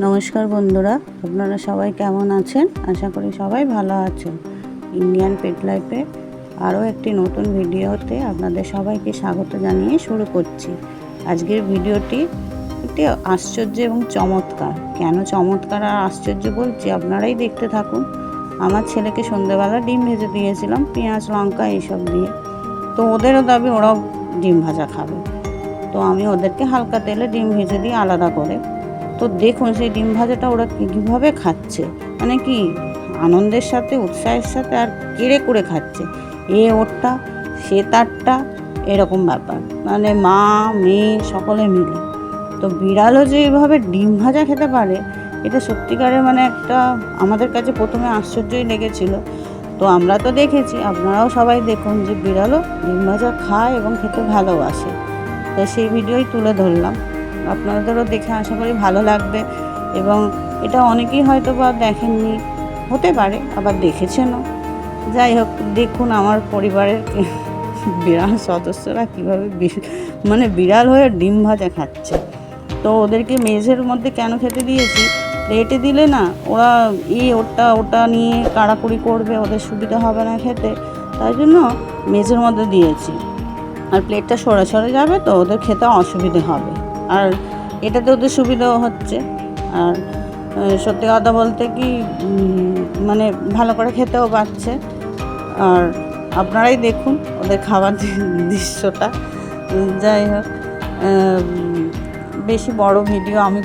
নমস্কার বন্ধুরা, আপনারা সবাই কেমন আছেন? আশা করি সবাই ভালো আছেন। ইন্ডিয়ান পেট লাইফে আরও একটি নতুন ভিডিওতে আপনাদের সবাইকে স্বাগত জানিয়ে শুরু করছি। আজকের ভিডিওটি একটি আশ্চর্য এবং চমৎকার। কেন চমৎকার আর আশ্চর্য বলছি, আপনারাই দেখতে থাকুন। আমার ছেলেকে সন্ধ্যেবেলা ডিম ভেজে দিয়েছিলাম পেঁয়াজ লঙ্কা এইসব দিয়ে। তো ওদেরও দাবি ওরাও ডিম ভাজা খাবে। তো আমি ওদেরকে হালকা তেলে ডিম ভেজে দিই আলাদা করে। তো দেখুন সেই ডিম ভাজাটা ওরা কীভাবে খাচ্ছে, মানে কি আনন্দের সাথে উৎসাহের সাথে আর কেড়ে করে খাচ্ছে। এ ওরটা সে তারটা, এরকম ব্যাপার, মানে মা মেয়ে সকলে মিলে। তো বিড়ালও যে এভাবে ডিম ভাজা খেতে পারে, এটা সত্যিকারের মানে একটা আমাদের কাছে প্রথমে আশ্চর্যই লেগেছিল। তো আমরা তো দেখেছি, আপনারাও সবাই দেখুন যে বিড়ালও ডিম ভাজা খায় এবং খেতে ভালোবাসে। তো সেই ভিডিওই তুলে ধরলাম, আপনাদেরও দেখে আশা করি ভালো লাগবে। এবং এটা অনেকেই হয়তো বা দেখেননি, হতে পারে আবার দেখেছেনও। যাই হোক, দেখুন আমার পরিবারের বিড়াল সদস্যরা কীভাবে মানে বিড়াল হয়ে ডিম ভাজা খাচ্ছে। তো ওদেরকে মেঝের মধ্যে কেন খেতে দিয়েছি, প্লেটে দিলে না ওরা ওটা নিয়ে কাড়াকুড়ি করবে, ওদের সুবিধা হবে না খেতে, তাই জন্য মেঝের মধ্যে দিয়েছি। আর প্লেটটা সরে সরে যাবে, তো ওদের খেতে অসুবিধে হবে, আর এটাতে ওদের সুবিধাও হচ্ছে। আর সত্যি কথা বলতে কি, মানে ভালো করে খেতেও পাচ্ছে। আর আপনারাই দেখুন ওদের খাবার দৃশ্যটা। যাই হোক, বেশি বড় ভিডিও আমি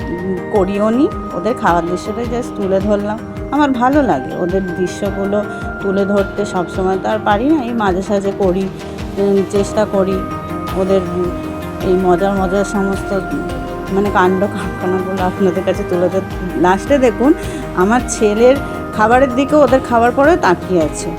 করিও নি, ওদের খাওয়ার দৃশ্যটাই জাস্ট তুলে ধরলাম। আমার ভালো লাগে ওদের দৃশ্যগুলো তুলে ধরতে, সবসময় তো আর পারি না, এই মাঝে সাঝে করি, চেষ্টা করি ওদের এই মজার সমস্ত মানে কাণ্ড কারখানাগুলো আপনাদের কাছে তুলে ধরতে। লাস্টে দেখুন আমার ছেলের খাবারের দিকে ওদের খাবার পরেও তাকিয়ে আছে।